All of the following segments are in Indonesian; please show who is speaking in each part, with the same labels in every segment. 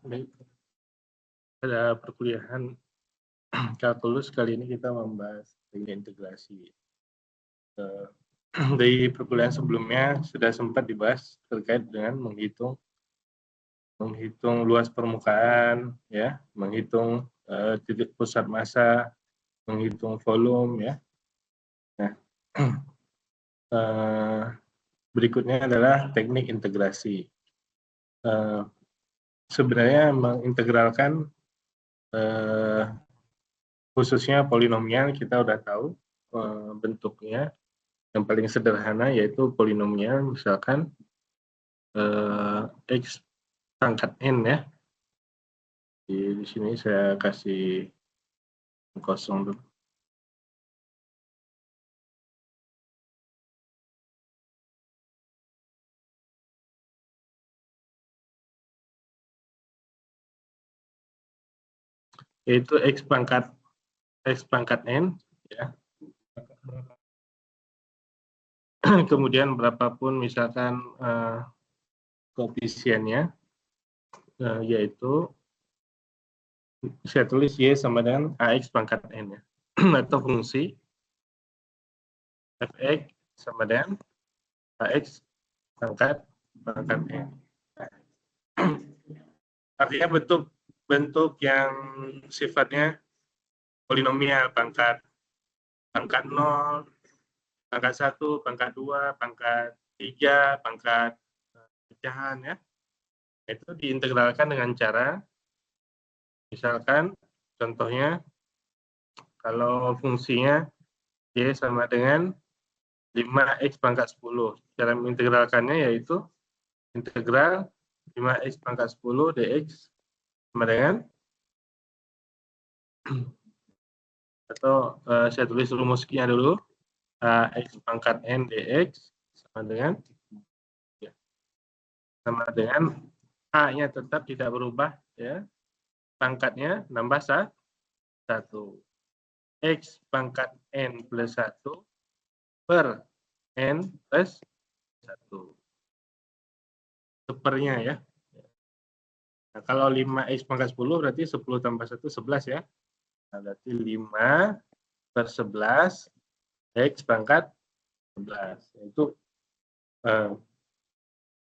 Speaker 1: Baik, pada perkuliahan kalkulus kali ini kita membahas teknik integrasi. Dari perkuliahan sebelumnya sudah sempat dibahas terkait dengan menghitung luas permukaan, ya, menghitung titik pusat massa, menghitung volume, ya. Nah, berikutnya adalah teknik integrasi. Sebenarnya mengintegralkan khususnya polinomial kita udah tahu bentuknya. Yang paling sederhana yaitu polinomial, misalkan x pangkat n, ya. Di sini saya kasih kosong dulu. Yaitu x pangkat n, ya. Kemudian berapapun misalkan koefisiennya, yaitu saya tulis y sama dengan ax pangkat n, ya. Atau fungsi fx sama dengan ax pangkat n. Artinya bentuk yang sifatnya polinomial, pangkat 0, pangkat 1, pangkat 2, pangkat 3, pangkat pecahan, ya. Itu diintegralkan dengan cara, misalkan contohnya kalau fungsinya y sama dengan 5x pangkat 10. Cara mengintegralkannya yaitu integral 5x pangkat 10 dx sama dengan, atau saya tulis rumusnya dulu, x pangkat n dx sama dengan, ya, sama dengan a-nya tetap tidak berubah, ya, pangkatnya nambah 1, x pangkat n plus 1 per n plus 1 sepernya, ya. Nah, kalau 5x pangkat 10 berarti 10 tambah 1 11, ya. Nah, berarti 5 per 11 x pangkat 11. Itu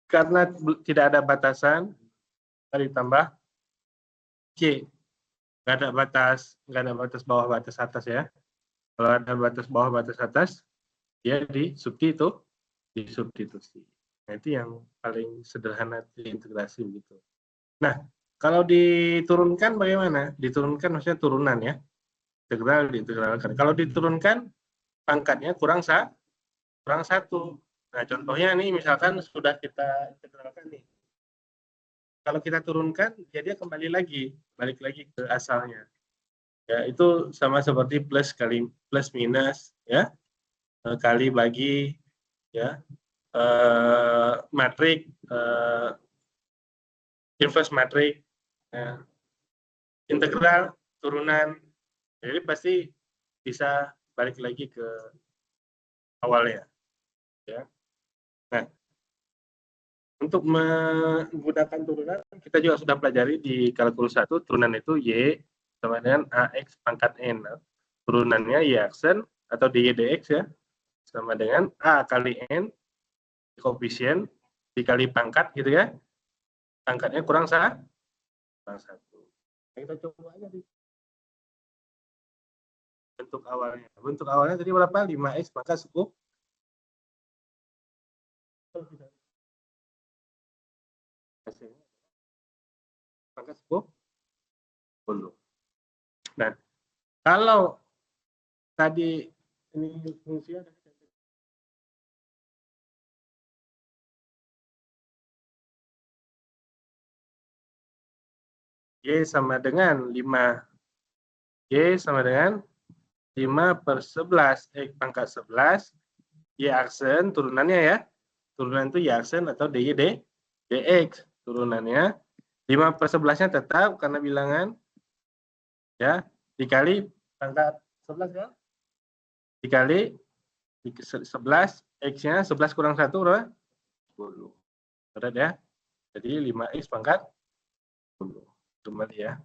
Speaker 1: karena tidak ada batasan, ditambah c. Nggak ada batas bawah, batas atas, ya. Kalau ada batas bawah, batas atas, dia disubstitusi. Nah, itu yang paling sederhana diintegrasi begitu. Nah, kalau diturunkan bagaimana? Diturunkan maksudnya turunan, ya. Integral diintegralkan. Kalau diturunkan pangkatnya kurang 1. Nah, contohnya nih misalkan sudah kita integralkan nih. Kalau kita turunkan, dia kembali lagi, balik lagi ke asalnya. Ya, itu sama seperti plus kali plus minus, ya, kali bagi, ya, matrik, inverse matrik, ya, integral turunan. Jadi pasti bisa balik lagi ke awalnya, ya. Nah, untuk menggunakan turunan kita juga sudah pelajari di kalkulus 1, turunan itu y sama dengan ax pangkat n. Turunannya y aksen atau dy dx, ya, sama dengan a kali n koefisien dikali pangkat, gitu, ya. Pangkatnya kurang 1. Nah, kita coba aja di bentuk awalnya. Bentuk awalnya tadi berapa? 5x pangkat 10. Pangkat 10. Nah, kalau tadi ini fungsinya y sama dengan 5. Y sama dengan 5 per 11 x pangkat 11. Y aksen turunannya, ya. Turunan itu y aksen atau dy dx. Turunannya 5 per 11-nya tetap karena bilangan, ya, dikali pangkat 11, ya. Dikali 11, x-nya 11 kurang 1 berapa? 10. Berat, ya. Jadi 5x pangkat Kembali ya.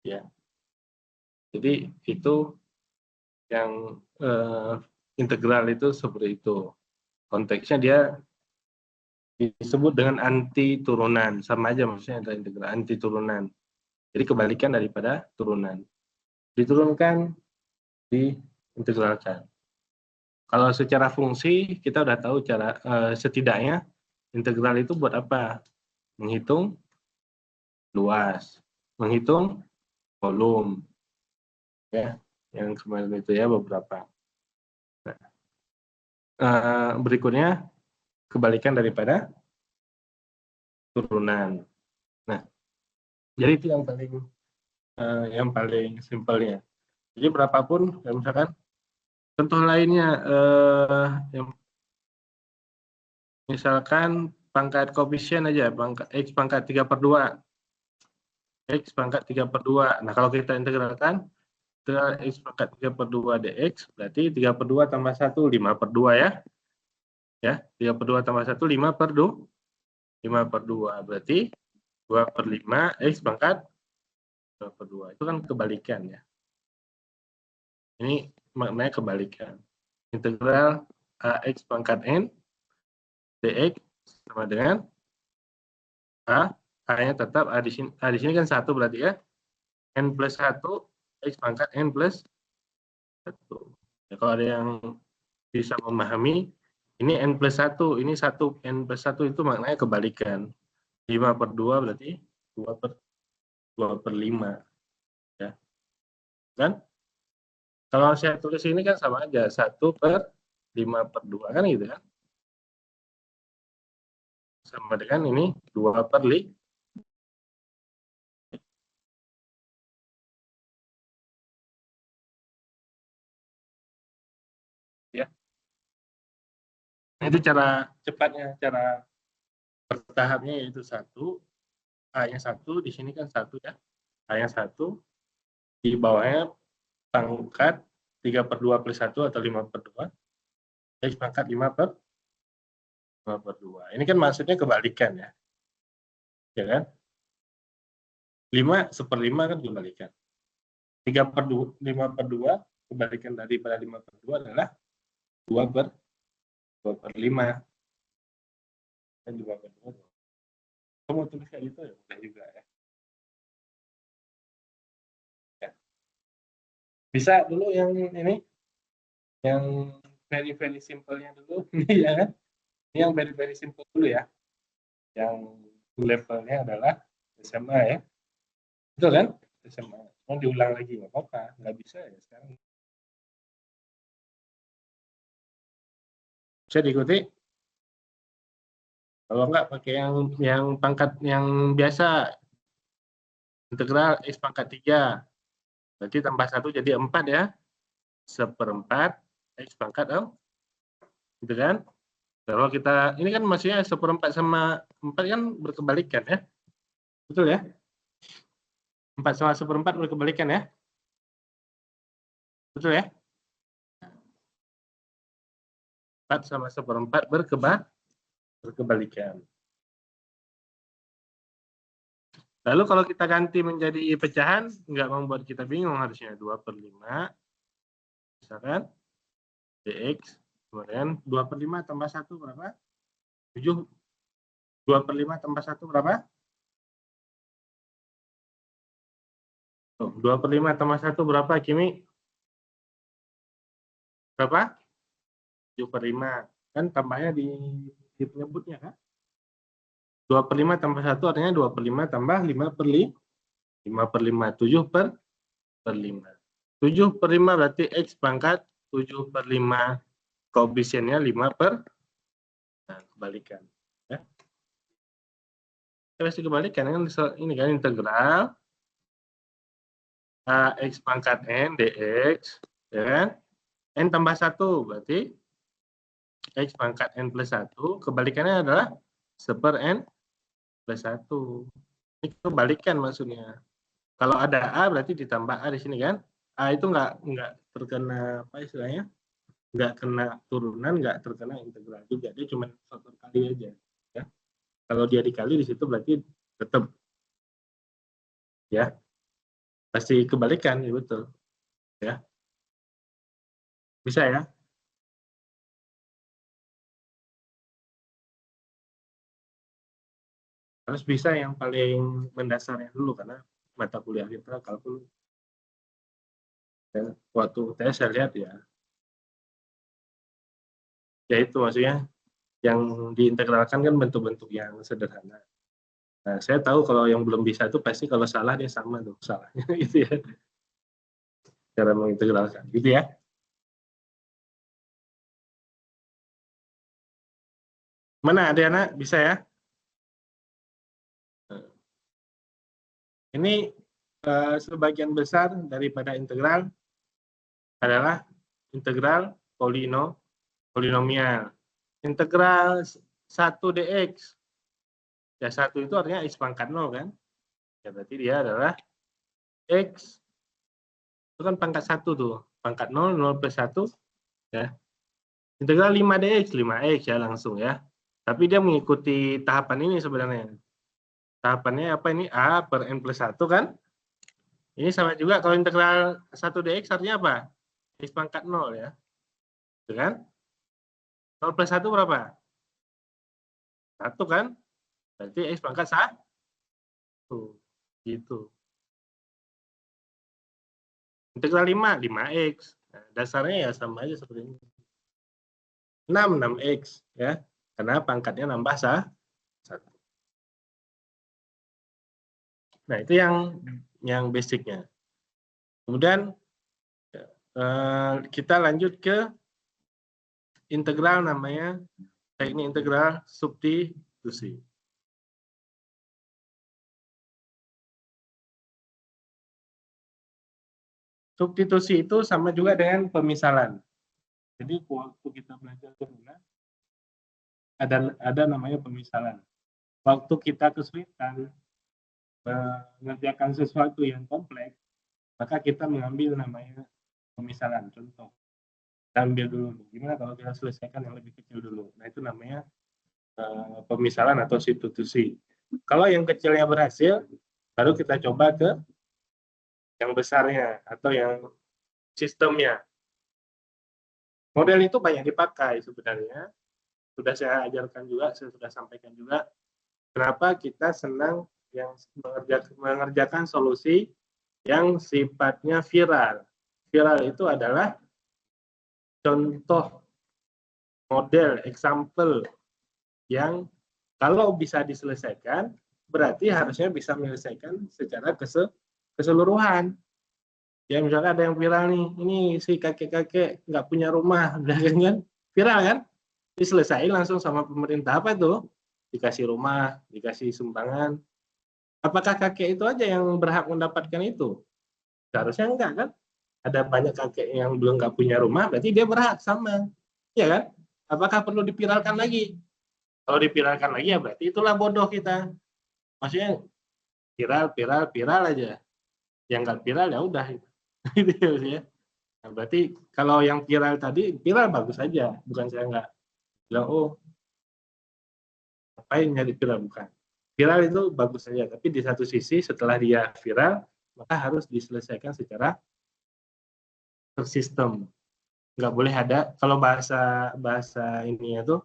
Speaker 1: Ya. Jadi itu yang integral itu seperti itu. Konteksnya dia disebut dengan anti turunan, sama aja maksudnya ada integral anti turunan. Jadi kebalikan daripada turunan. Diturunkan, diintegralkan. Kalau secara fungsi kita udah tahu cara setidaknya integral itu buat apa? Menghitung luas, menghitung volume, ya, yang kemarin itu ya beberapa. Nah, berikutnya kebalikan daripada turunan. Nah, jadi itu yang paling simpelnya. Jadi berapapun, ya misalkan contoh lainnya, yang misalkan pangkat koefisien aja, pangkat x pangkat 3/2, x pangkat 3/2. Nah, kalau kita integralkan, x pangkat 3/2 dx, berarti 3/2 tambah 1, 5/2 ya. Ya, 3/2 tambah 1, 5/2. 5/2, berarti 2/5 x pangkat 2/2. Itu kan kebalikan ya. Ini maknanya kebalikan. Integral x pangkat n dx sama dengan a-nya tetap a di sini kan 1 berarti ya. N plus 1 x pangkat n plus 1. Ya, kalau ada yang bisa memahami, ini n plus 1, ini 1, n plus 1 itu maknanya kebalikan. 5/2 berarti 2/5. Ya. Kan? Kalau saya tulis ini kan sama aja, 1/5/2 kan gitu kan? Sama dengan ini 2/5. Ya. Itu cara cepatnya, cara bertahapnya yaitu 1, A-nya 1, di sini kan 1 ya. A-nya 1, di bawahnya pangkat 3/2 plus 1 atau 5/2, x pangkat 5/2. Ini kan maksudnya kebalikan ya. Ya kan? 5/5 kan kebalikan. 5/2 kebalikan daripada 5/2 adalah 2/5. Dan 2/2. Kamu tulis kayak gitu ya, boleh juga ya. Ya. Bisa dulu yang ini, yang very simpelnya dulu, ya kan? Ini yang very simple dulu ya. Yang levelnya adalah SMA ya. Betul kan? SMA. Mau diulang lagi nggak apa-apa, nggak bisa ya sekarang. Bisa diikuti? Kalau nggak pakai yang pangkat yang biasa, integral x pangkat 3. Berarti tambah 1 jadi 4 ya. 1/4 x pangkat 4. Gitu kan? Kalau kita, ini kan maksudnya 1/4 sama 4 kan berkebalikan ya. Betul ya? 4 sama 1/4 berkebalikan ya. Betul ya? 4 sama 1/4 berkebalikan. Lalu kalau kita ganti menjadi pecahan, nggak membuat kita bingung harusnya. 2/5, misalkan, dx, kemudian 2/5 tambah 1 berapa? 7. 2/5 tambah 1 berapa? 2/5 tambah 1 berapa, Kimi? Berapa? 7/5. Kan tambahnya di penyebutnya kan? 2/5 tambah 1 artinya 2/5 tambah 5/5. 5/5, 7/5. 7/5 berarti x pangkat 7/5. Koefisiennya 5/, nah, kebalikan. Ya. Terus kebalikan kan ini kan integral x pangkat n dx, ya kan? N tambah 1 berarti x pangkat n plus 1, kebalikannya adalah 1/n plus 1. Ini kebalikan maksudnya. Kalau ada A berarti ditambah A di sini kan. A itu nggak terkena apa istilahnya, nggak kena turunan, nggak terkena integral juga. Dia cuma faktor kali aja. Ya. Kalau dia dikali di situ berarti tetap ya pasti kebalikan ya, betul ya, bisa ya. Harus bisa yang paling mendasarnya dulu karena mata kuliah kita kalkul dan waktu saya lihat ya itu maksudnya yang diintegralkan kan bentuk-bentuk yang sederhana. Nah, saya tahu kalau yang belum bisa itu pasti kalau salah dia sama tuh salahnya gitu ya, cara mengintegralkan gitu ya. Mana Adriana bisa ya? Ini sebagian besar daripada integral adalah integral polinomial. Integral 1 dx. Ya 1 itu artinya x pangkat 0 kan? Ya berarti dia adalah x itu kan pangkat 1 tuh. Pangkat 0, 0 plus 1 ya. Integral 5 dx, 5x ya langsung ya. Tapi dia mengikuti tahapan ini sebenarnya. Tahapannya apa ini? A per n plus 1 kan? Ini sama juga kalau integral 1 dx artinya apa? X pangkat 0 ya. Itu kan? 0 plus 1 berapa? 1 kan? Berarti X pangkat 1. Gitu. Integral 5, 5X. Nah, dasarnya ya sama aja seperti ini. 6, 6X. Ya. Karena pangkatnya nambah 1. Nah, itu yang basicnya. Kemudian kita lanjut ke integral namanya teknik integral substitusi. Substitusi itu sama juga dengan pemisalan. Jadi waktu kita belajar formula ada namanya pemisalan. Waktu kita kesulitan mengerjakan sesuatu yang kompleks, maka kita mengambil namanya pemisalan. Contoh, kita ambil dulu, gimana kalau kita selesaikan yang lebih kecil dulu. Nah, itu namanya pemisalan atau substitusi. Kalau yang kecilnya berhasil, baru kita coba ke yang besarnya atau yang sistemnya. Model itu banyak dipakai sebenarnya. Sudah saya ajarkan juga, saya sudah sampaikan juga. Kenapa kita senang yang mengerjakan solusi yang sifatnya viral. Viral itu adalah contoh model, example yang kalau bisa diselesaikan, berarti harusnya bisa menyelesaikan secara keseluruhan. Ya misalnya ada yang viral nih, ini si kakek-kakek nggak punya rumah, kan viral kan? Diselesaikan langsung sama pemerintah apa itu? Dikasih rumah, dikasih sumbangan. Apakah kakek itu aja yang berhak mendapatkan itu? Seharusnya enggak kan? Ada banyak kakek yang belum nggak punya rumah, berarti dia berhak sama. Ya kan? Apakah perlu dipiralkan lagi? Kalau dipiralkan lagi ya berarti itulah bodoh kita. Maksudnya viral aja. Yang nggak viral ya udah. Gitu ya. Nah, berarti kalau yang viral tadi, viral bagus aja. Bukan saya nggak bilang, oh ngapain nyari viral, bukan. Viral itu bagus saja, tapi di satu sisi setelah dia viral, maka harus diselesaikan secara tersistem. Nggak boleh ada, kalau bahasa ininya tuh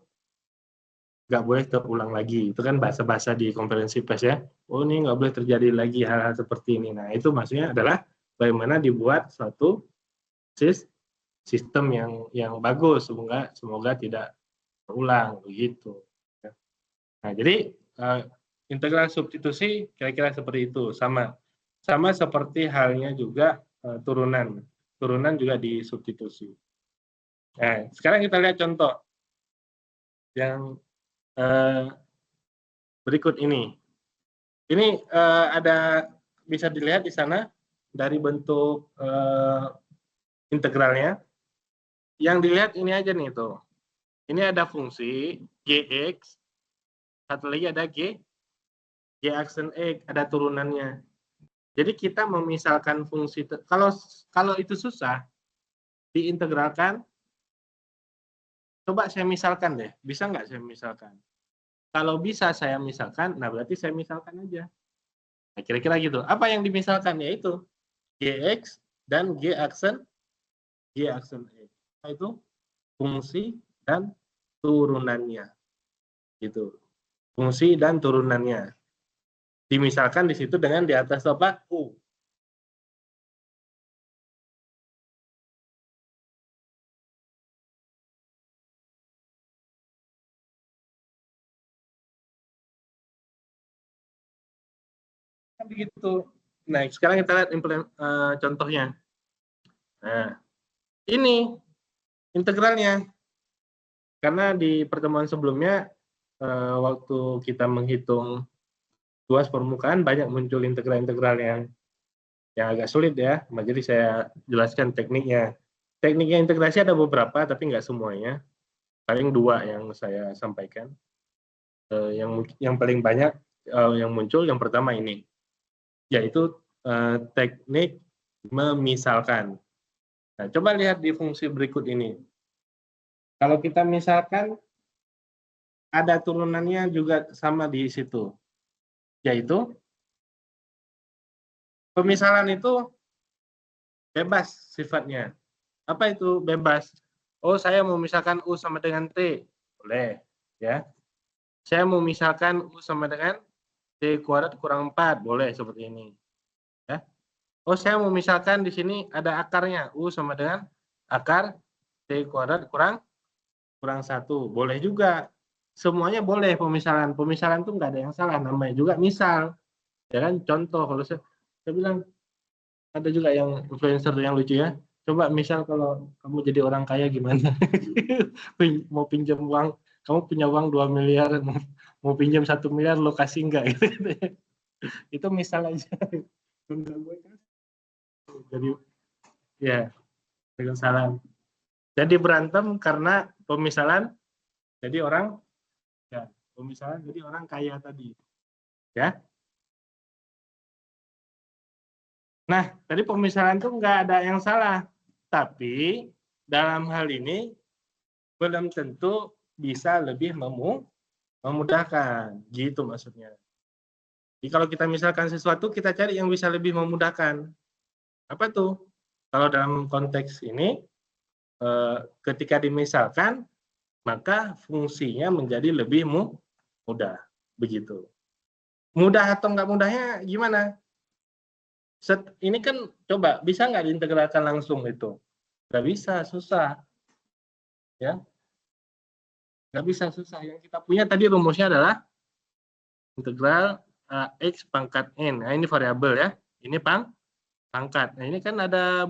Speaker 1: nggak boleh terulang lagi. Itu kan bahasa-bahasa di konferensi pers ya. Oh ini nggak boleh terjadi lagi hal-hal seperti ini. Nah itu maksudnya adalah bagaimana dibuat suatu sistem yang bagus, semoga tidak terulang begitu. Nah jadi integral substitusi kira-kira seperti itu, sama seperti halnya juga turunan juga disubstitusi. Nah sekarang kita lihat contoh yang berikut ini. Ini ada bisa dilihat di sana dari bentuk integralnya. Yang dilihat ini aja nih tuh. Ini ada fungsi gx, satu lagi ada g aksen x, ada turunannya. Jadi kita memisalkan fungsi, kalau itu susah diintegralkan, coba saya misalkan deh, bisa nggak saya misalkan? Kalau bisa saya misalkan, nah berarti saya misalkan aja. Nah, kira-kira gitu. Apa yang dimisalkan? Yaitu Gx dan G aksen X. Nah, itu fungsi dan turunannya. Gitu. Fungsi dan turunannya. Dimisalkan di situ dengan di atas apa? U. Kan begitu. Nah, sekarang kita lihat contohnya. Nah, ini integralnya. Karena di pertemuan sebelumnya, waktu kita menghitung luas permukaan, banyak muncul integral-integral yang agak sulit ya. Jadi saya jelaskan tekniknya. Tekniknya integrasi ada beberapa, tapi nggak semuanya. Paling dua yang saya sampaikan. Yang paling banyak yang muncul, yang pertama ini, yaitu teknik memisalkan. Nah, coba lihat di fungsi berikut ini. Kalau kita misalkan ada turunannya juga sama di situ, yaitu pemisalan itu bebas sifatnya. Apa itu bebas? Oh, saya mau misalkan U sama dengan T. Boleh, ya. Saya mau misalkan U sama dengan T kuadrat kurang 4. Boleh seperti ini. Ya. Oh, saya mau misalkan di sini ada akarnya. U sama dengan akar T kuadrat kurang 1. Boleh juga. Semuanya boleh pemisalan. Pemisalan itu nggak ada yang salah. Namanya juga misal. Ya kan? Contoh, kalau saya bilang, ada juga yang influencer yang lucu ya. Coba misal kalau kamu jadi orang kaya gimana? Mau pinjam uang, kamu punya uang 2 miliar, mau pinjam 1 miliar, lo kasih enggak? Itu misal aja. Jadi ya, dengan salam. Jadi berantem karena pemisalan, jadi orang ya, pemisalan jadi orang kaya tadi. Ya. Nah, tadi pemisalan itu enggak ada yang salah. Tapi dalam hal ini belum tentu bisa lebih memudahkan, gitu maksudnya. Jadi kalau kita misalkan sesuatu, kita cari yang bisa lebih memudahkan. Apa tuh? Kalau dalam konteks ini, ketika dimisalkan, maka fungsinya menjadi lebih mudah. Begitu. Mudah atau nggak mudahnya gimana? Ini kan coba, bisa nggak diintegralkan langsung itu? Nggak bisa, susah. Ya, nggak bisa, susah. Yang kita punya tadi rumusnya adalah integral X pangkat N. Nah, ini variabel ya. Ini pangkat. Nah, ini kan ada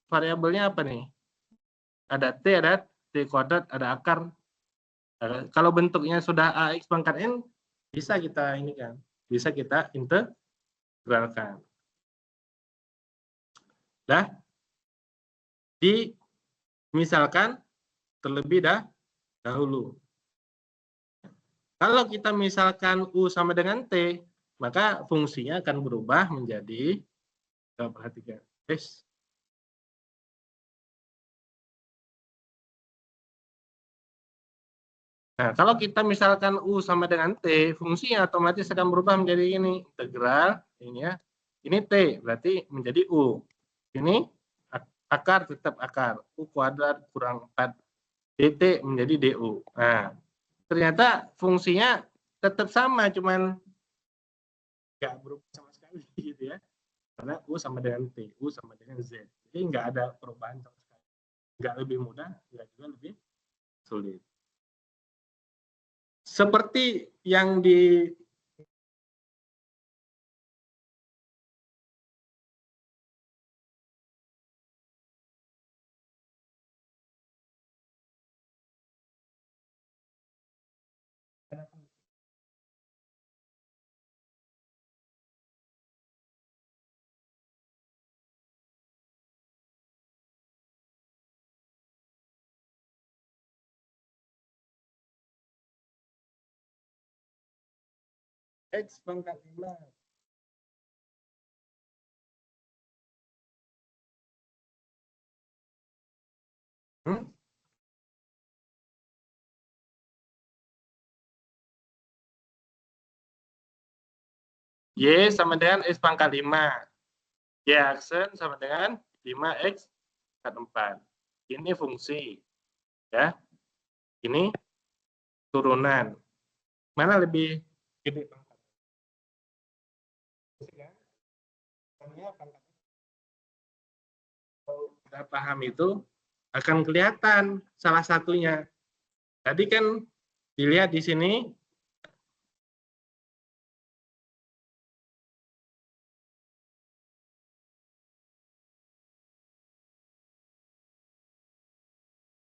Speaker 1: variabelnya apa nih? Ada T kuadrat, ada akar. Nah, kalau bentuknya sudah AX pangkat N, bisa kita ini kan, bisa kita integralkan. Dah, misalkan terlebih dahulu. Kalau kita misalkan U sama dengan T, maka fungsinya akan berubah menjadi, perhatikan, nah, kalau kita misalkan U sama dengan T, fungsinya otomatis akan berubah menjadi ini, integral, ini ya. Ini T, berarti menjadi U. Ini akar tetap akar, U kuadrat kurang 4 dt menjadi du. Nah, ternyata fungsinya tetap sama, cuman nggak berubah sama sekali gitu ya. Karena U sama dengan T, U sama dengan Z. Jadi nggak ada perubahan sama sekali. Nggak lebih mudah, nggak juga lebih sulit. Seperti yang di X pangkat 5. Hmm? Y sama dengan X pangkat 5. Y aksen sama dengan 5X pangkat 4. Ini fungsi. Ya. Ini turunan. Mana lebih gede pangkat? Kalau sudah paham itu, akan kelihatan salah satunya. Tadi kan dilihat di sini,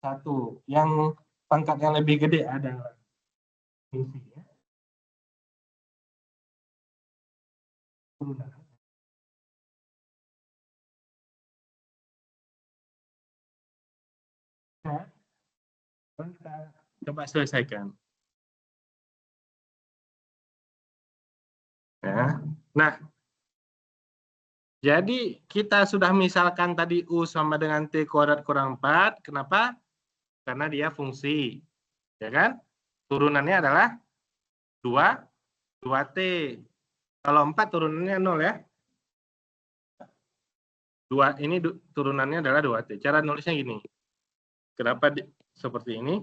Speaker 1: satu, yang pangkat yang lebih gede adalah fungsinya. Kita coba selesaikan. Ya. Nah, jadi kita sudah misalkan tadi U sama dengan T kuadrat kurang 4. Kenapa? Karena dia fungsi. Ya kan? Turunannya adalah 2T. Kalau 4 turunannya 0 ya. 2 ini turunannya adalah 2T. Cara nulisnya gini. Kenapa seperti ini?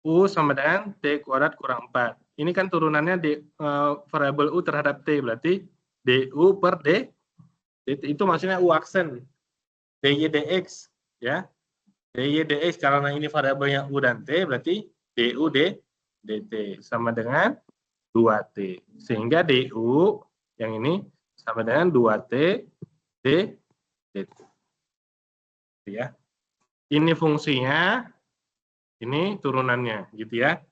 Speaker 1: U sama dengan T kuadrat kurang 4. Ini kan turunannya variabel U terhadap T. Berarti DU per D. Itu maksudnya U aksen. DY DX. Ya. DY DX karena ini variabelnya U dan T. Berarti DU DT. Sama dengan 2T. Sehingga DU yang ini sama dengan 2T DT. Ya. Ini fungsinya, ini turunannya, gitu ya.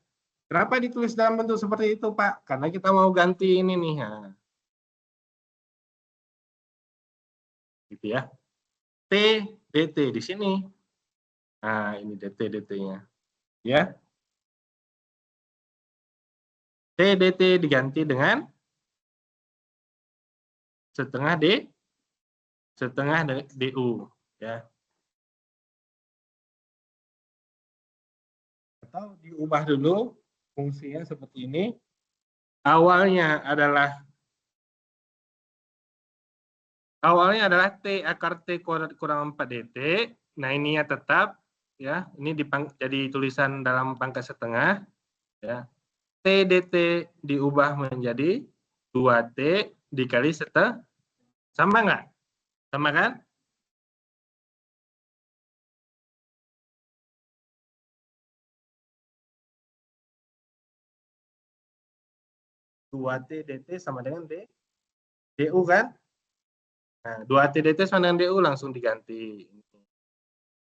Speaker 1: Kenapa ditulis dalam bentuk seperti itu, Pak? Karena kita mau ganti ini nih. Nah. Gitu ya. T, DT di sini. Nah, ini DT, DT-nya. Ya. T, DT diganti dengan setengah DU. Ya. Atau diubah dulu fungsinya seperti ini. Awalnya adalah T akar T kuadrat kurang 4 DT. Nah, ini ya tetap. Ya, ini jadi tulisan dalam pangkat setengah. Ya. T DT diubah menjadi 2T dikali setengah. Sama nggak? Sama kan? Dua T DT sama dengan DU kan? Nah, 2T DT sama dengan DU langsung diganti.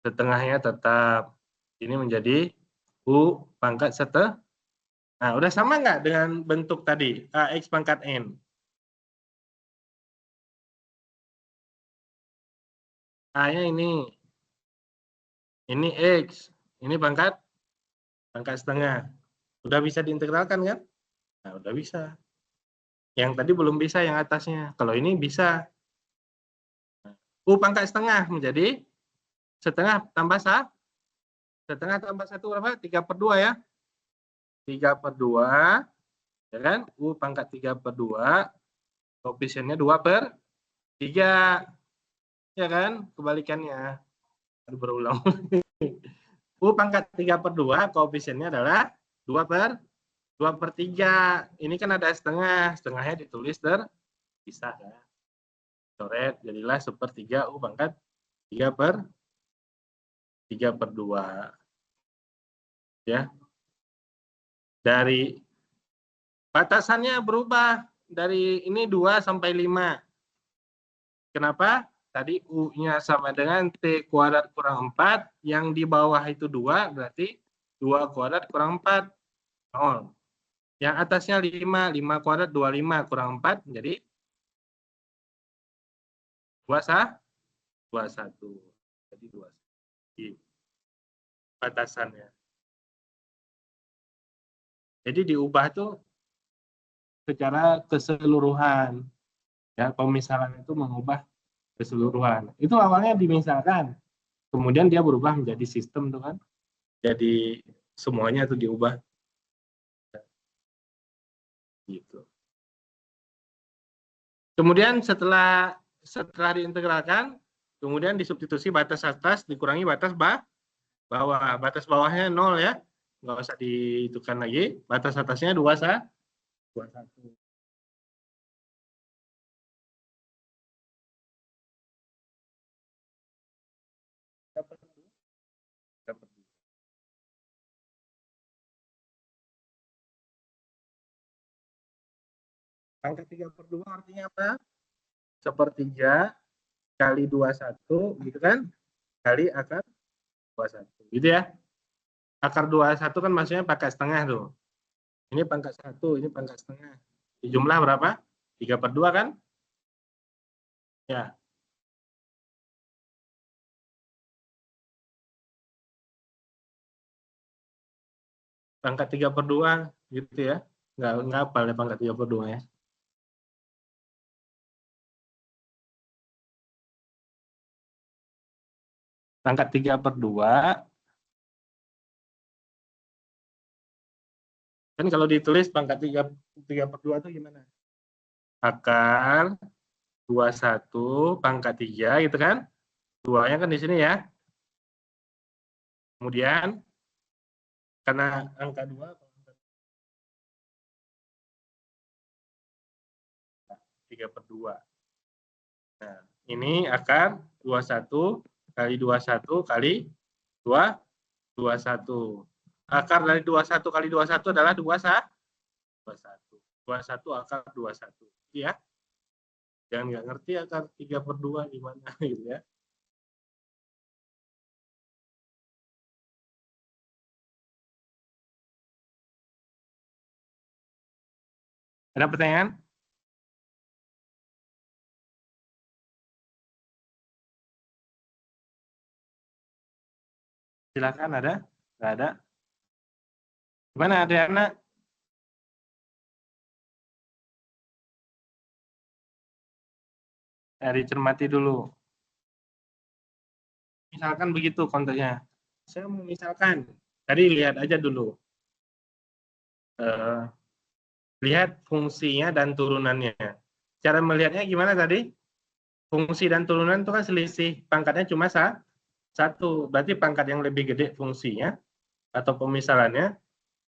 Speaker 1: Setengahnya tetap. Ini menjadi U pangkat setengah. Nah, udah sama nggak dengan bentuk tadi? AX pangkat N. A-nya ini. Ini X. Ini pangkat setengah. Udah bisa diintegralkan kan? Nah, udah bisa. Yang tadi belum bisa yang atasnya. Kalau ini bisa. U pangkat setengah menjadi setengah tambah setengah tambah 1 berapa? 3/2 ya. 3/2. Ya kan? U pangkat 3/2. Koefisiennya 2/3. Ya kan? Kebalikannya. Berulang. U pangkat 3/2 koefisiennya adalah 2/3. Ini kan ada setengah. Setengahnya ditulis terpisah ya. Coret jadilah 1/3 U pangkat 3/2. Ya. Dari batasannya berubah dari ini 2 sampai 5. Kenapa? Tadi U-nya sama dengan T kuadrat kurang 4, yang di bawah itu 2, berarti 2 kuadrat kurang 4, 0. Yang atasnya 5, 5 kuadrat 25 kurang 4, jadi 21. Jadi 21. Batasannya. Jadi diubah tuh secara keseluruhan. Ya, pemisahan itu mengubah keseluruhan. Itu awalnya dimisalkan, kemudian dia berubah menjadi sistem tuh kan. Jadi semuanya tuh diubah. Gitu. Kemudian setelah diintegralkan, kemudian disubstitusi batas atas dikurangi batas bawah. Batas bawahnya 0 ya. Nggak usah dihitungkan lagi. Batas atasnya 21. Angka 3/2 artinya apa? Sepertiga kali 21 gitu kan? Kali akar 21. Gitu ya. Akar 21 kan maksudnya pangkat setengah tuh. Ini pangkat 1, ini pangkat setengah. Di jumlah berapa? 3/2 kan? Ya. Pangkat 3/2 gitu ya. Nggak hafal ya pangkat 3/2 ya. Pangkat 3/2 kan kalau ditulis pangkat 3/2 itu gimana? Akar 21 pangkat 3 gitu kan? 2-nya kan di sini ya. Kemudian karena angka 2 3/2. Nah, ini akar 21 kali 21 kali 21. Akar dari 21 kali 21 adalah 21. 21 akar 21. Ya. Jangan nggak ngerti akar 3/2 gimana gitu ya. Ada pertanyaan? Silakan ada? Nggak ada? Gimana Adriana? Dicermati dulu. Misalkan begitu konteksnya. Saya mau misalkan, tadi lihat aja dulu. Lihat fungsinya dan turunannya. Cara melihatnya gimana tadi? Fungsi dan turunan itu kan selisih. Pangkatnya cuma satu. Berarti pangkat yang lebih gede fungsinya atau pemisalannya.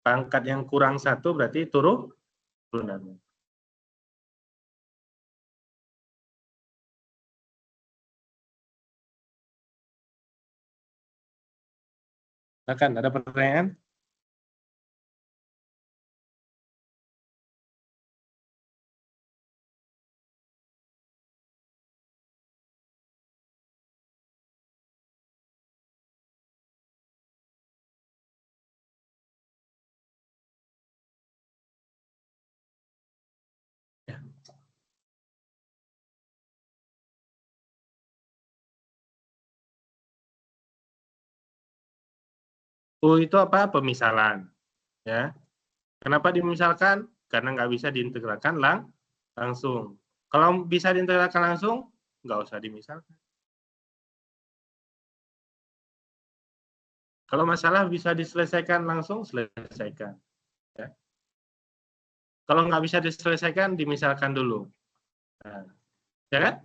Speaker 1: Pangkat yang kurang satu berarti turunannya. Silakan, ada pertanyaan? Itu apa? Pemisalan. Ya. Kenapa dimisalkan? Karena nggak bisa diintegralkan langsung. Kalau bisa diintegralkan langsung, nggak usah dimisalkan. Kalau masalah bisa diselesaikan langsung, selesaikan. Ya. Kalau nggak bisa diselesaikan, dimisalkan dulu. Nah, ya kan?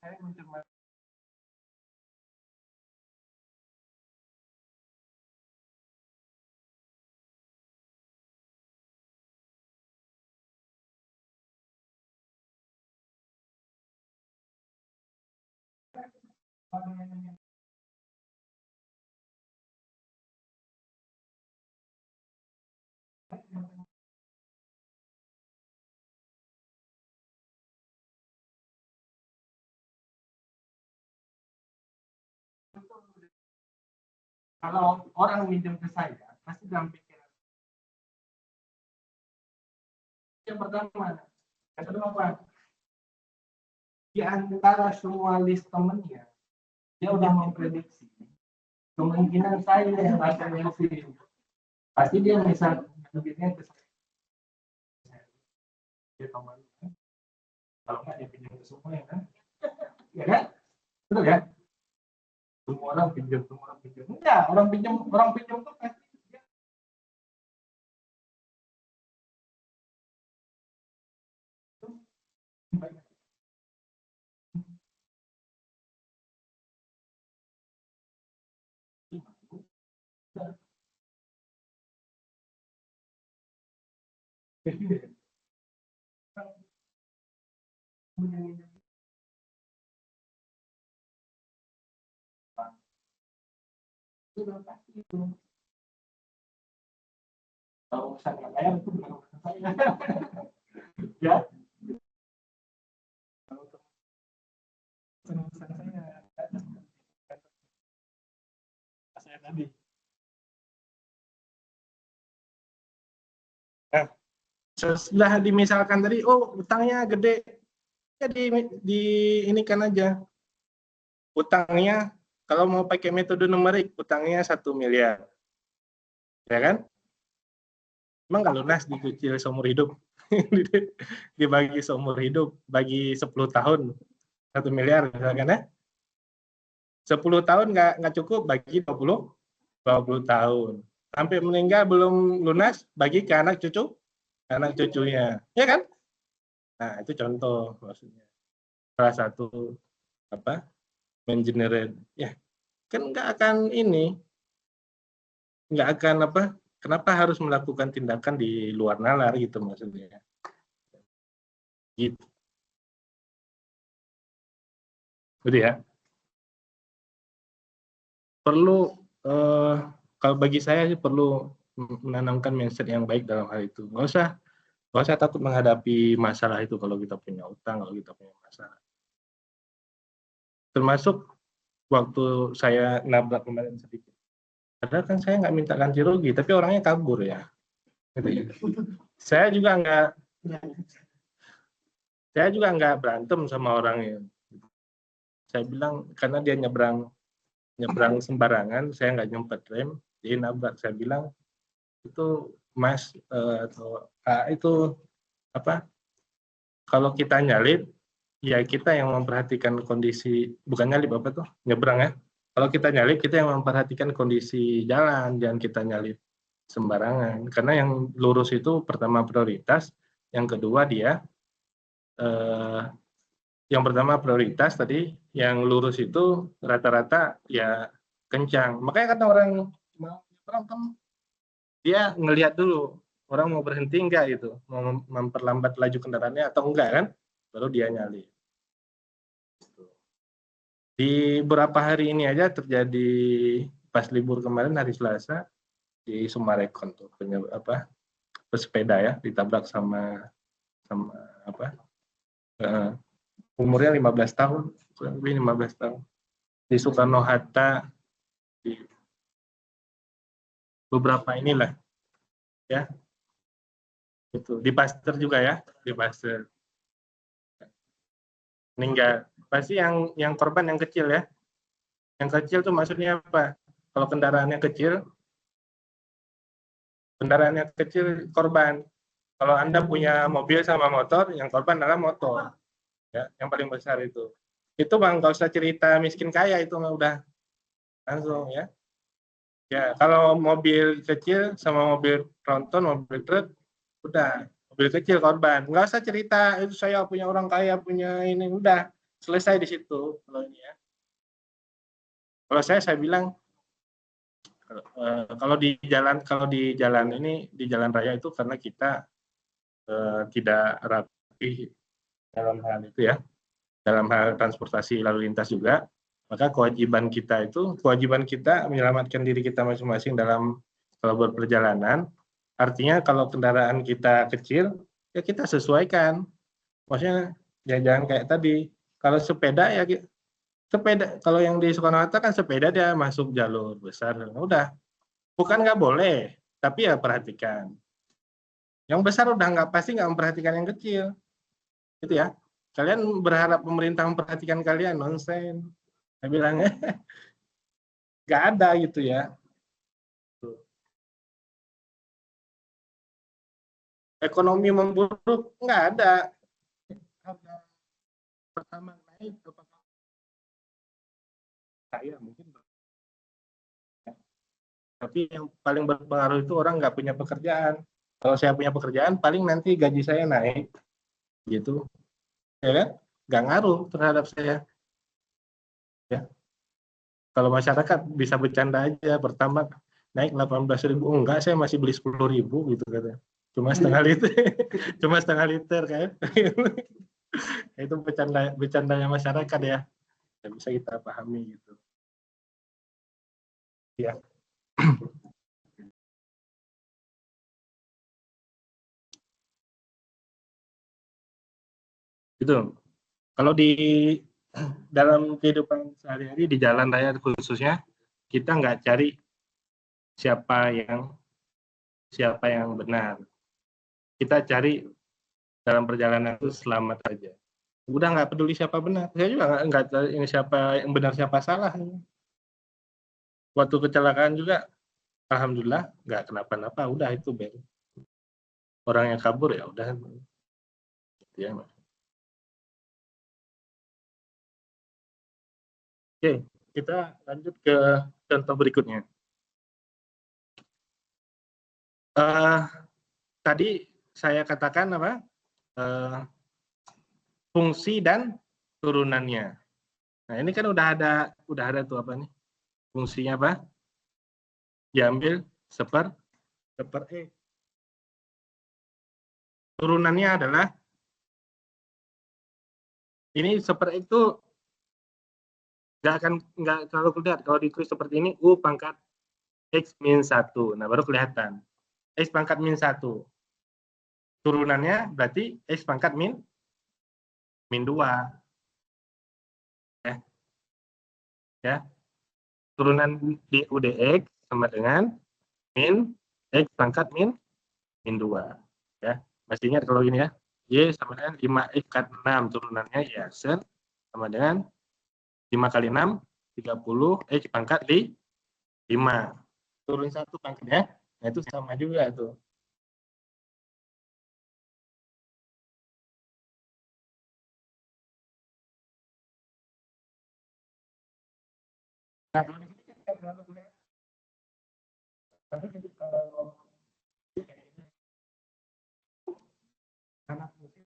Speaker 1: Saya mencermati Kalau orang minjem ke saya, pasti dalam pikiran. Yang pertama, yang kedua apa? Di antara semua list temennya, dia udah memprediksi kemungkinan saya yang akan ngasih. Pasti dia misal lebihnya ke saya. Dia teman, kalau nggak dia pinjam ke semua ya kan? Ya kan? Betul ya? Semua orang pinjam, semua orang pinjam. Enggak, orang pinjam tuh pasti dia pasti itu. Kalau saya bayar itu bukan urusan saya. Ya. Kalau urusan saya tadi. Nah, setelah dimisalkan tadi, oh utangnya gede, ya di ini kan aja. Utangnya kalau mau pakai metode numerik, utangnya 1 miliar. Ya kan? Emang nggak lunas dicicil seumur hidup? Dibagi seumur hidup, bagi 10 tahun, 1 miliar misalkan ya. 10 tahun nggak cukup, bagi 20 tahun. Sampai meninggal belum lunas, bagi ke anak cucunya. Ya kan? Nah, itu contoh maksudnya. Salah satu apa? Mengenerate. Ya, kan nggak akan apa? Kenapa harus melakukan tindakan di luar nalar gitu maksudnya. Gitu. Jadi ya, perlu kalau bagi saya sih perlu menanamkan mindset yang baik dalam hal itu. Nggak usah takut menghadapi masalah itu kalau kita punya utang, kalau kita punya masalah. Termasuk waktu saya nabrak kemarin sedikit. Padahal kan saya nggak minta ganti rugi, tapi orangnya kabur ya. Saya juga nggak berantem sama orangnya. Saya bilang karena dia nyebrang sembarangan, saya nggak nyempet rem, dia nabrak. Saya bilang itu Mas atau itu apa? Kalau kita nyalip, ya kita yang memperhatikan kondisi, bukan nyalip apa tuh, nyebrang ya. Kalau kita nyalip, kita yang memperhatikan kondisi jalan, jangan kita nyalip sembarangan. Karena yang lurus itu pertama prioritas, yang kedua dia yang pertama prioritas tadi, yang lurus itu rata-rata ya kencang. Makanya kata orang mau nyebrang kan dia ngelihat dulu orang mau berhenti enggak gitu, mau memperlambat laju kendaraannya atau enggak kan, baru dia nyalip. Di beberapa hari ini aja terjadi pas libur kemarin hari Selasa di Sumarekon tuh pesepeda ya ditabrak sama apa umurnya 15 tahun, kurang lebih 15 tahun di Soekarno Hatta, di beberapa inilah ya, itu di Pasteur juga ya, di Pasteur meninggal. Pasti yang korban yang kecil ya, yang kecil tuh maksudnya apa? Kalau kendaraannya kecil korban. Kalau Anda punya mobil sama motor, yang korban adalah motor ya, yang paling besar itu bang, nggak usah cerita miskin kaya, itu udah langsung ya. Ya, kalau mobil kecil sama mobil tronton, mobil truk, udah mobil kecil korban. Nggak usah cerita itu saya punya orang kaya, punya ini, udah selesai di situ. Kalau ini ya. Kalau saya bilang kalau di jalan ini, di jalan raya itu karena kita tidak rapi dalam hal itu ya, dalam hal transportasi lalu lintas juga. Maka kewajiban kita menyelamatkan diri kita masing-masing dalam kalau berperjalanan. Artinya kalau kendaraan kita kecil, ya kita sesuaikan. Maksudnya ya jangan kayak tadi. Kalau sepeda ya sepeda, kalau yang di Soekarno-Hatta kan sepeda dia masuk jalur besar. Udah, bukan nggak boleh, tapi ya perhatikan. Yang besar udah nggak pasti nggak memperhatikan yang kecil, gitu ya. Kalian berharap pemerintah memperhatikan kalian, nonsen. Saya bilang nggak ada gitu ya. Ekonomi memburuk nggak ada. Harga pertama naik, saya mungkin, tapi yang paling berpengaruh itu orang nggak punya pekerjaan. Kalau saya punya pekerjaan, paling nanti gaji saya naik, gitu, ya kan? Nggak ngaruh terhadap saya. Ya, kalau masyarakat bisa bercanda aja, pertama naik 18.000, oh, enggak, saya masih beli 10.000 gitu katanya. Cuma setengah liter, cuma setengah liter kan? Itu bercandanya masyarakat ya, yang bisa kita pahami gitu. Ya. Gitu. Kalau di dalam kehidupan sehari-hari di jalan raya khususnya, kita nggak cari siapa yang benar. Kita cari dalam perjalanan itu selamat aja. Udah nggak peduli siapa benar. Saya juga nggak cari ini siapa yang benar siapa salah. Waktu kecelakaan juga, alhamdulillah nggak kenapa-napa. Udah itu beres. Orang yang kabur ya udah. Ya. Oke, kita lanjut ke contoh berikutnya. Uh, Tadi saya katakan apa? Uh, Fungsi dan turunannya. Nah, ini kan udah ada tuh apa nih? Fungsinya apa? Diambil seper E. Turunannya adalah ini seper E itu nggak terlalu kelihatan. Kalau ditulis seperti ini, U pangkat X min 1. Nah, baru kelihatan. X pangkat min 1. Turunannya berarti X pangkat min 2. Ya. Ya. Turunan di UDX sama dengan min X pangkat min 2. Ya. Masih ingat kalau ini ya. Y sama dengan 5X pangkat 6. Turunannya ya sama dengan 5 kali 6, 30. X pangkat 5. Turun 1 pangkatnya. Nah, itu sama juga tuh. Nah, tapi kalau anak musik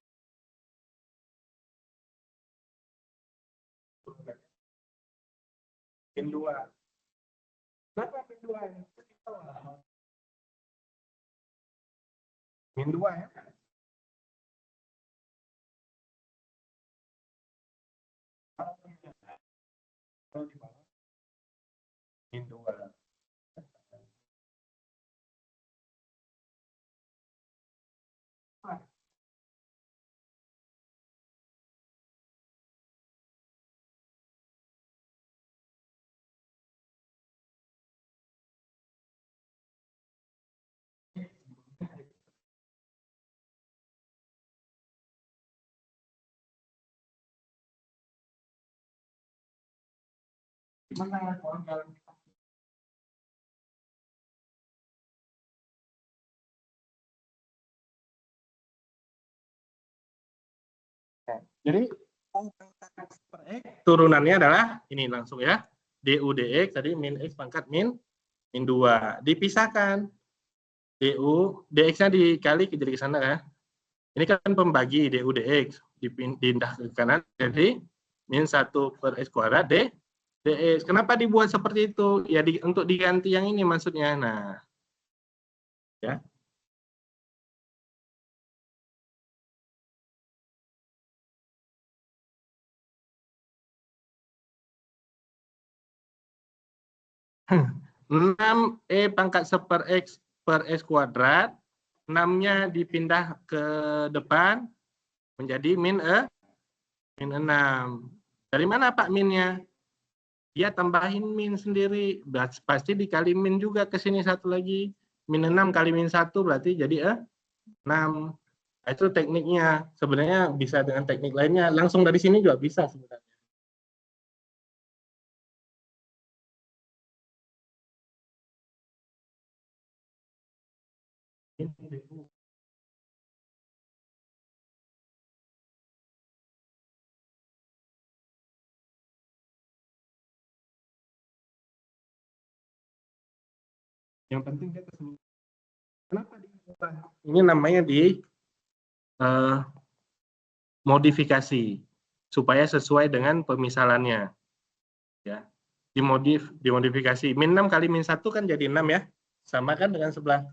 Speaker 1: min 2. Kenapa min 2 ini? Min 2 ya. Kalau di bawah min 2. Gimana kalau jalan? Jadi turunannya adalah ini langsung ya. DU DX tadi min X pangkat min 2. Dipisahkan. DU DX-nya dikali jadi ke sana ya. Ini kan pembagi DU DX dipindah ke kanan jadi min 1 per X kuadrat DX. Kenapa dibuat seperti itu? Ya untuk diganti yang ini maksudnya. Nah, ya. 6E pangkat 1/X per X kuadrat, 6-nya dipindah ke depan menjadi min 6. Dari mana Pak minnya? Dia tambahin min sendiri, pasti dikali min juga ke sini satu lagi. Min 6 kali min 1 berarti jadi 6. Nah, itu tekniknya. Sebenarnya bisa dengan teknik lainnya. Langsung dari sini juga bisa sebenarnya. Yang penting dia keseluruhan. Kenapa diubah? Ini namanya di modifikasi supaya sesuai dengan pemisalannya. Ya. Dimodifikasi. Min 6 kali min 1 kan jadi 6 ya. Sama kan dengan sebelah.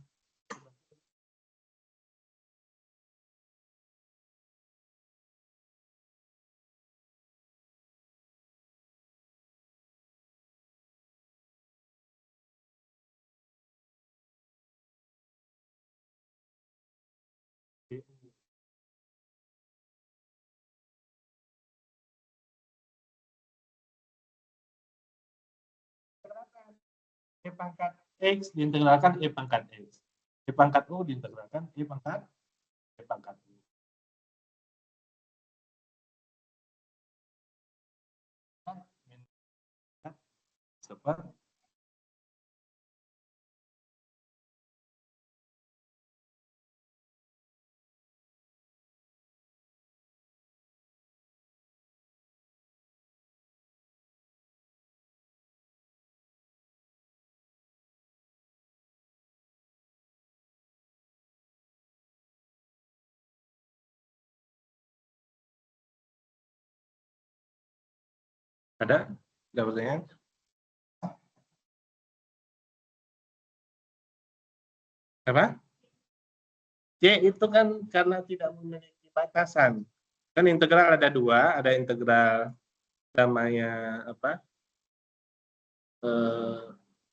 Speaker 1: E pangkat X diintegralkan E pangkat X. E pangkat U diintegralkan E pangkat U. Seperti ada pertanyaan? Apa? C itu kan karena tidak memiliki batasan. Kan integral ada dua, ada integral namanya apa?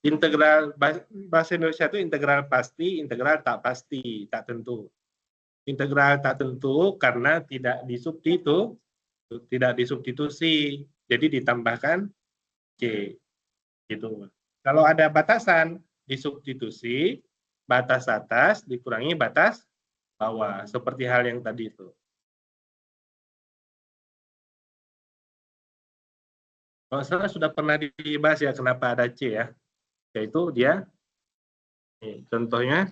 Speaker 1: Integral bahasa Indonesia itu integral pasti, integral tak pasti, tak tentu. Integral tak tentu karena tidak disubstitusi, jadi ditambahkan C gitu. Kalau ada batasan disubstitusi, batas atas dikurangi batas bawah, seperti hal yang tadi itu. Kalau salah sudah pernah dibahas ya kenapa ada C ya, yaitu dia contohnya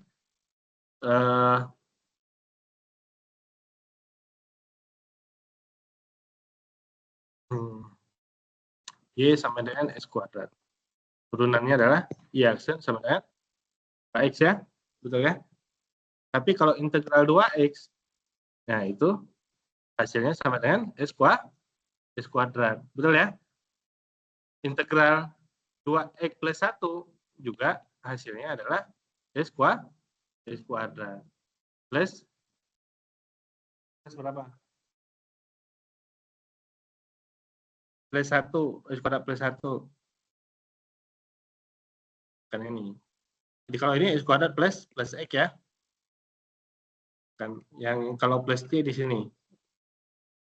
Speaker 1: Y sama dengan X kuadrat. Turunannya adalah Y aksen sama dengan X ya, betul ya? Tapi kalau integral 2X, nah itu hasilnya sama dengan X kuadrat, betul ya? Integral 2X plus 1 juga hasilnya adalah X kuadrat. Plus berapa? Plus 1, X kuadrat plus 1. Kan ini. Jadi kalau ini X kuadrat plus X ya. Kan yang kalau plus T di sini.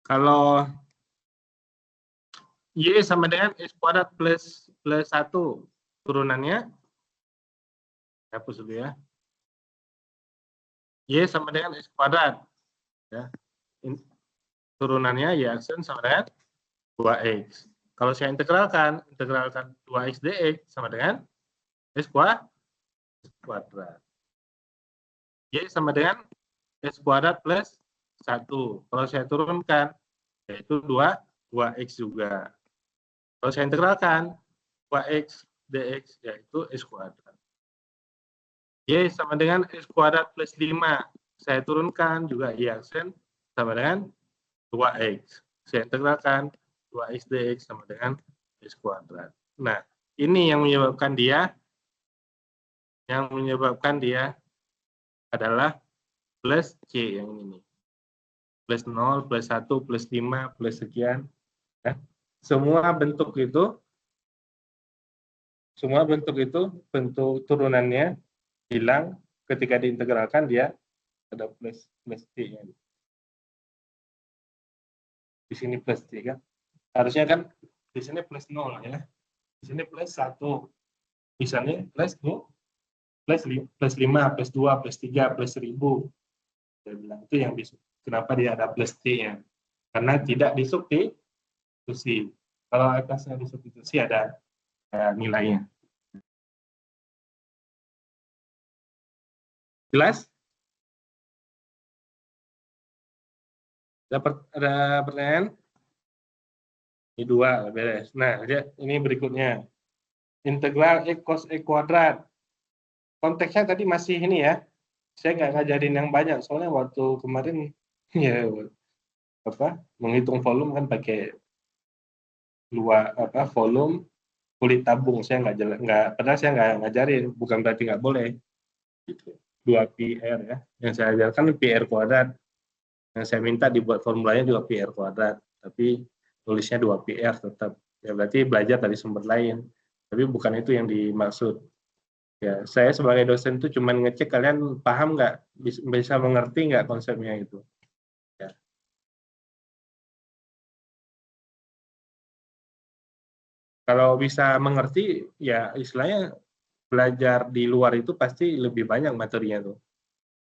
Speaker 1: Kalau Y sama dengan X kuadrat plus 1. Turunannya, hapus dulu ya. Y sama dengan X kuadrat. Ya. Turunannya Y aksen sama dengan 2X. Kalau saya integralkan 2X dx sama dengan X kuadrat. Y sama dengan X kuadrat plus 1. Kalau saya turunkan, yaitu 2X juga. Kalau saya integralkan 2X dx, yaitu X kuadrat. Y sama dengan X kuadrat plus 5. Saya turunkan juga Y aksen sama dengan 2X. Saya integralkan 2X dx sama dengan X kuadrat. Nah, ini yang menyebabkan adalah plus C yang ini. Plus 0, plus 1, plus 5, plus sekian. Ya. Semua bentuk itu Semua bentuk itu, bentuk turunannya hilang ketika diintegralkan dia ada plus T-nya. Di sini plus T kan. Harusnya kan di sini plus 0 ya. Di sini plus 1. Di sana plus 2, plus 5, plus 2, plus 3, plus 1000. Saya bilang itu yang bisa. Kenapa dia ada plus T-nya? Karena tidak disubstitusi. Kalau atasnya disubstitusi ada nilainya. Jelas? Ada pertanyaan? Ini 2, beres. Nah, ini berikutnya. Integral X cos E kuadrat. Konteksnya tadi masih ini ya. Saya nggak ngajarin yang banyak, soalnya waktu kemarin ya menghitung volume kan pakai volume kulit tabung. Saya nggak padahal saya nggak ngajarin, bukan berarti nggak boleh. 2πr ya. Yang saya ajarkan πr kuadrat. Yang saya minta dibuat formulanya juga πr kuadrat, tapi tulisnya 2πr tetap. Ya berarti belajar dari sumber lain. Tapi bukan itu yang dimaksud. Ya, saya sebagai dosen itu cuma ngecek kalian paham nggak, bisa mengerti nggak konsepnya itu. Ya. Kalau bisa mengerti, ya istilahnya belajar di luar itu pasti lebih banyak materinya tuh.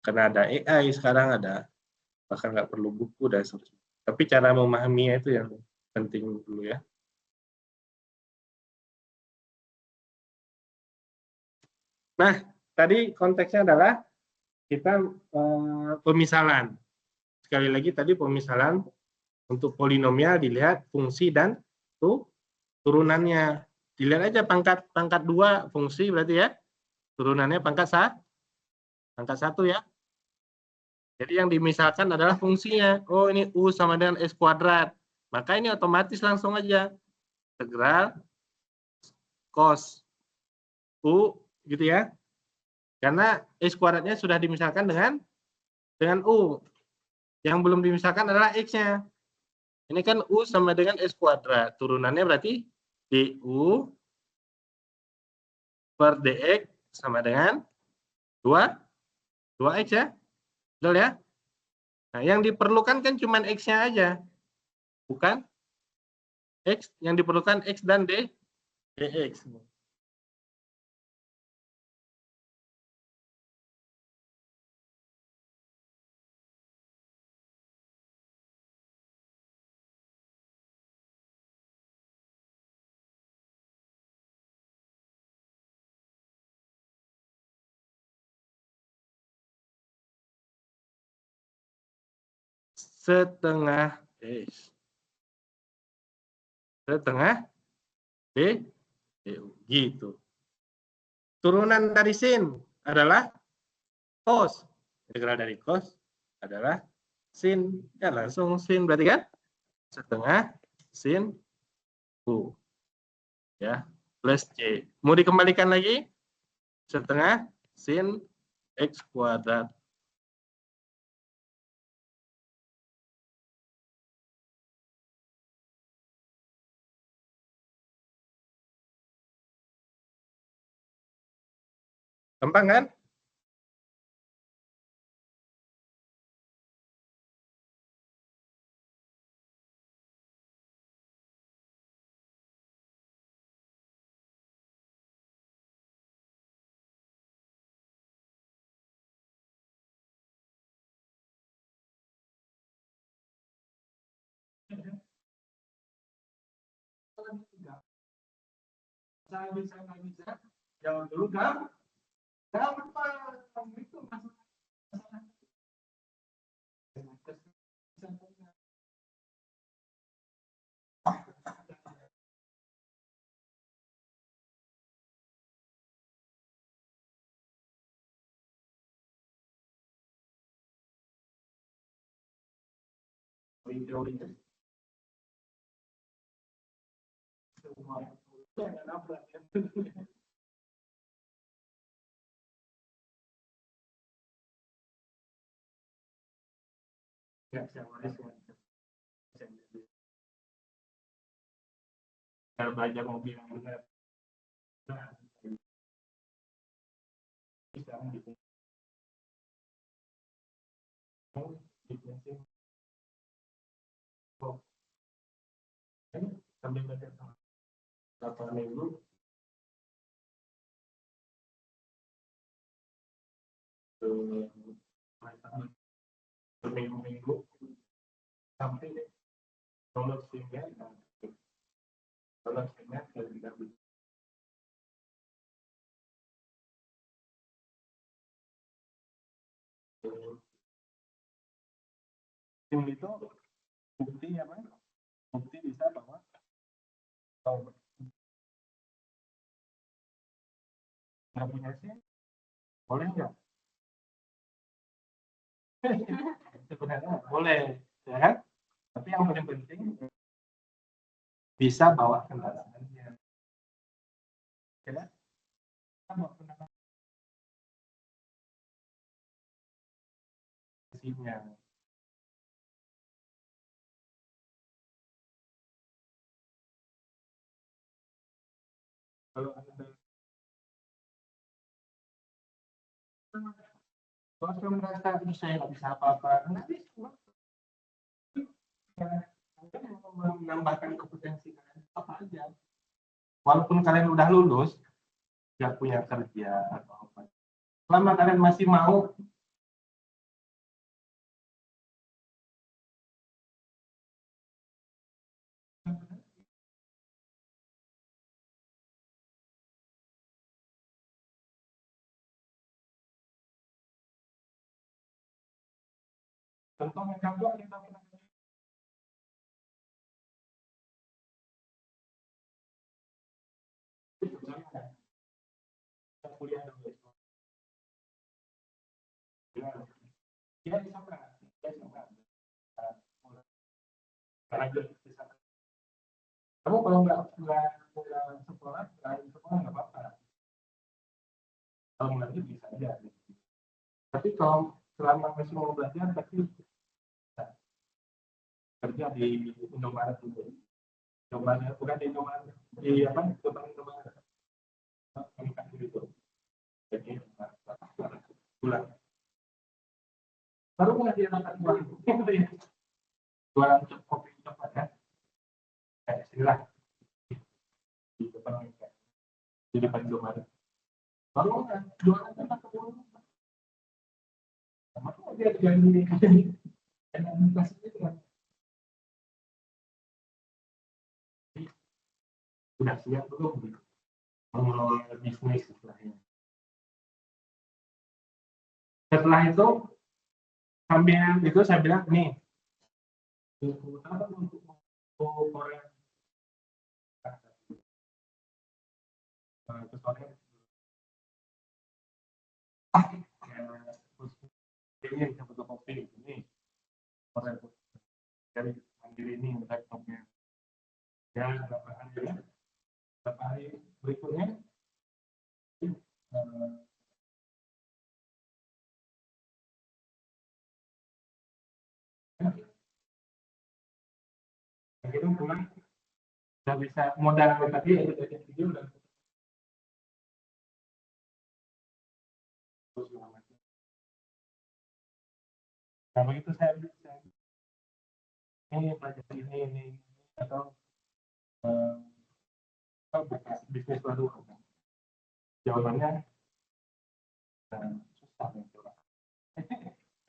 Speaker 1: Karena ada AI sekarang, ada bahkan nggak perlu buku dan seterusnya. Tapi cara memahaminya itu yang penting dulu ya. Nah, tadi konteksnya adalah kita pemisalan. Sekali lagi tadi pemisalan untuk polinomial dilihat fungsi dan turunannya. Dilihat aja pangkat 2 fungsi berarti ya. Turunannya pangkat 1 ya. Jadi yang dimisalkan adalah fungsinya. Oh, ini U sama dengan S kuadrat. Maka ini otomatis langsung aja. Integral cos U gitu ya. Karena S kuadratnya sudah dimisalkan dengan U. Yang belum dimisalkan adalah X-nya. Ini kan U sama dengan S kuadrat. Turunannya berarti DU per DX sama dengan 2X ya. Betul ya? Nah, yang diperlukan kan cuma X-nya aja. Bukan X, yang diperlukan X dan DX. Setengah X. Setengah DU. Gitu. Turunan dari sin adalah cos. Integral dari cos adalah sin. Ya, langsung sin berarti kan? Setengah sin U. Ya, plus C. Mau dikembalikan lagi? Setengah sin X kuadrat. Gampang kan? Bisa. Jawab dulu kan? Gampang. Itu masalah. Cara belajar mobil yang benar. Sekarang gitu. Sambil belajar berapa minggu berminggu-minggu sampai lolos sehingga tidak bisa tim itu bukti apa? Bukti bisa bahwa kalau nggak punya SIM boleh nggak? Sebenarnya boleh, ya kan? Tapi yang paling penting bisa bawa kendaraannya. Ya, bawa SIM-nya. Kalau saya merasa ini saya nggak bisa apa-apa, nanti menambahkan kompetensi kalian apa aja. Walaupun kalian udah lulus, nggak punya kerja atau apa, selama kalian masih mau contoh yang kita pernah kuliah dulu. Dia bisa nggak? Dia bisa nggak? Karena bisa. Kamu kalau nggak sekolah, nggak apa-apa. Kalau mulai bisa aja. Tapi kalau selama masih mau belajar, pasti bisa kerja di Indomaret dulu. Indomaret bukan di Indomaret, di apa? Indomaret. Itu. Jadi bulan. Baru mulai dia dapat uang. Jualan kopi cepat ya. Kayak istilah di depan Indomaret. Baru jualan cepat keburu. Sama dia jadi udah siap belum mengelola bisnis istilahnya. Setelah itu sambil itu saya bilang nih untuk Korea ini bisa foto kopi ini Korea dari mandiri ini laptopnya ya berapa hari berikutnya itu pulang udah bisa modal tadi video udah nah begitu saya bisa ini belajar ini atau bisnis baru jawabannya susah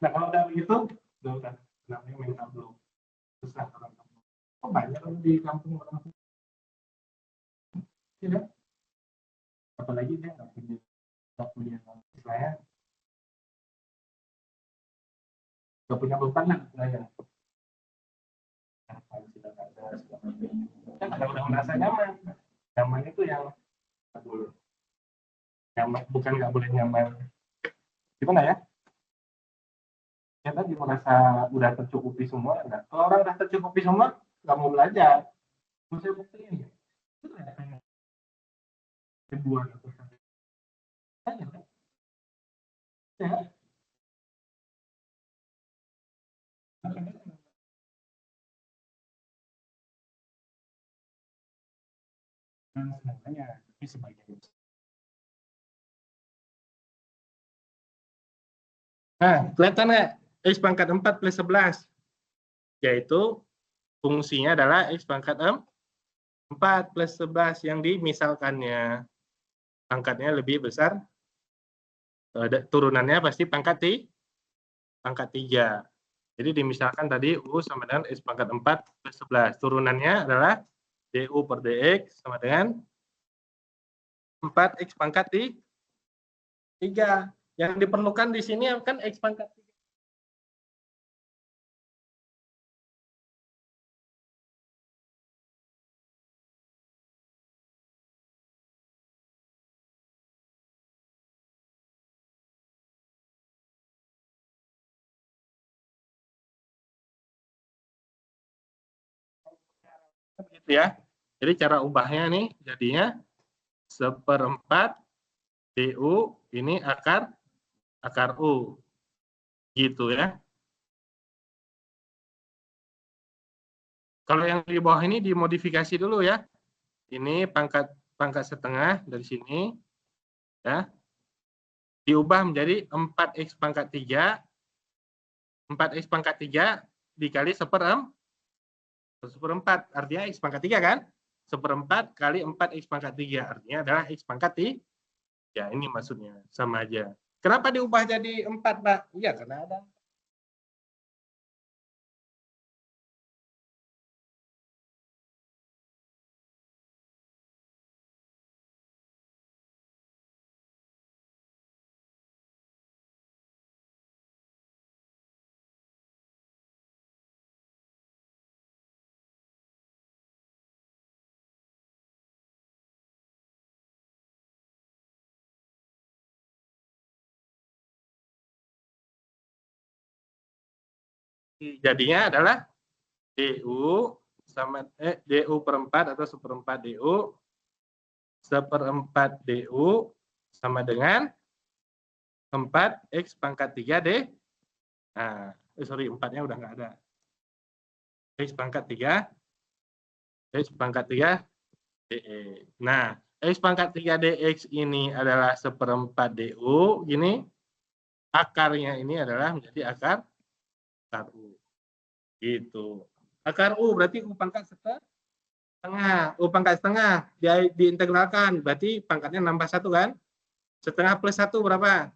Speaker 1: nah kalau udah begitu udah namanya mental belum susah orang kampung kok banyak di kampung orang tidak apalagi dia nggak punya istilahnya nggak punya beban lah istilahnya ada udah merasa nyaman itu yang nyaman bukan nggak boleh nyaman gimana ya ya tadi merasa udah tercukupi semua enggak kalau orang udah tercukupi semua nggak mau belajar saya buktiin ribuan ya semuanya, tapi sebagian. Nah, kelihatan nggak? X pangkat 4 plus 11. Yaitu fungsinya adalah X pangkat 4 plus 11 yang dimisalkannya. Pangkatnya lebih besar, turunannya pasti pangkat 3. Jadi dimisalkan tadi U sama dengan X pangkat 4 plus 11. Turunannya adalah DU per DX sama dengan 4X pangkat 3. Yang diperlukan di sini kan X pangkat 3. Begitu ya. Jadi cara ubahnya nih jadinya 1/4 DU ini akar U. Gitu ya. Kalau yang di bawah ini dimodifikasi dulu ya. Ini pangkat setengah dari sini ya. Diubah menjadi 4X pangkat 3. 4X pangkat 3 dikali 1/4. Artinya X pangkat 3 kan? 1/4 kali 4X pangkat 3. Artinya adalah X pangkat 3. Ya, ini maksudnya. Sama aja. Kenapa diubah jadi 4, Pak? Iya, karena ada. Jadinya adalah DU sama DU per 4 atau 1/4 DU 1/4 DU sama dengan 4X pangkat 3 D. Nah, sorry, 4-nya udah nggak ada. X pangkat 3, X pangkat 3 DE. Nah, X pangkat 3 DX ini adalah 1/4 DU, gini. Akarnya ini adalah menjadi akar U. Gitu. Akar U berarti U pangkat setengah. U pangkat setengah diintegralkan, berarti pangkatnya nambah 1 kan? Setengah plus 1 berapa?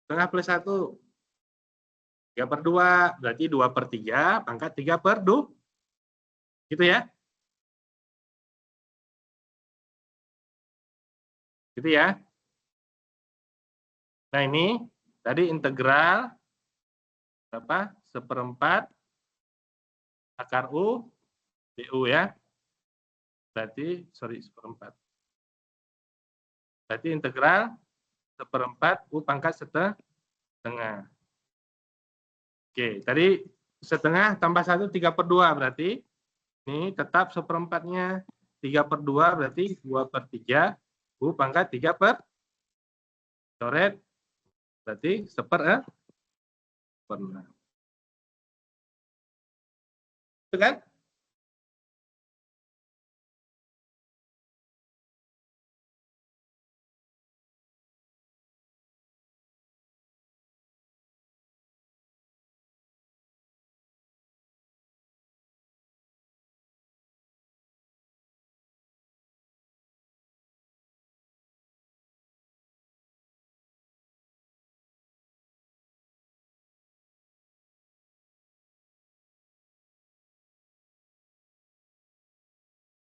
Speaker 1: Setengah plus 1. 3/2, berarti 2/3, pangkat 3/2. Gitu ya? Gitu ya? Nah ini, tadi integral berapa? 1/4 akar U, DU ya. Berarti, sorry, 1/4. Berarti integral 1/4 U pangkat setengah. Oke, tadi setengah tambah 1, 3/2 berarti. Ini tetap 1/4-nya. 3/2 berarti 2/3. U pangkat 3/6. Coret, berarti 1/6. Itu kan?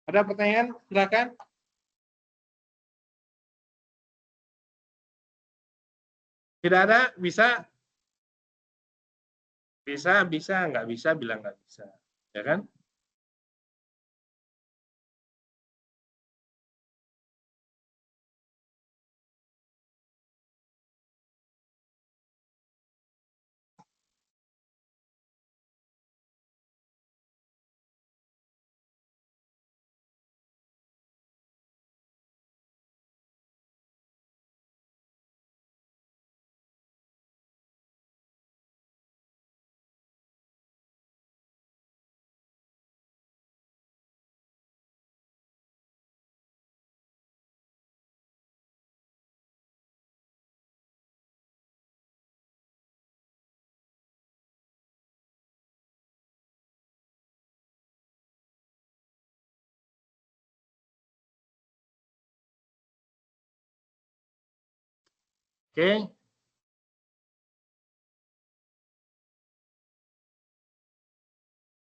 Speaker 1: Ada pertanyaan? Silakan. Tidak ada? Bisa? Bisa, nggak bisa, bilang nggak bisa. Ya kan? Oke.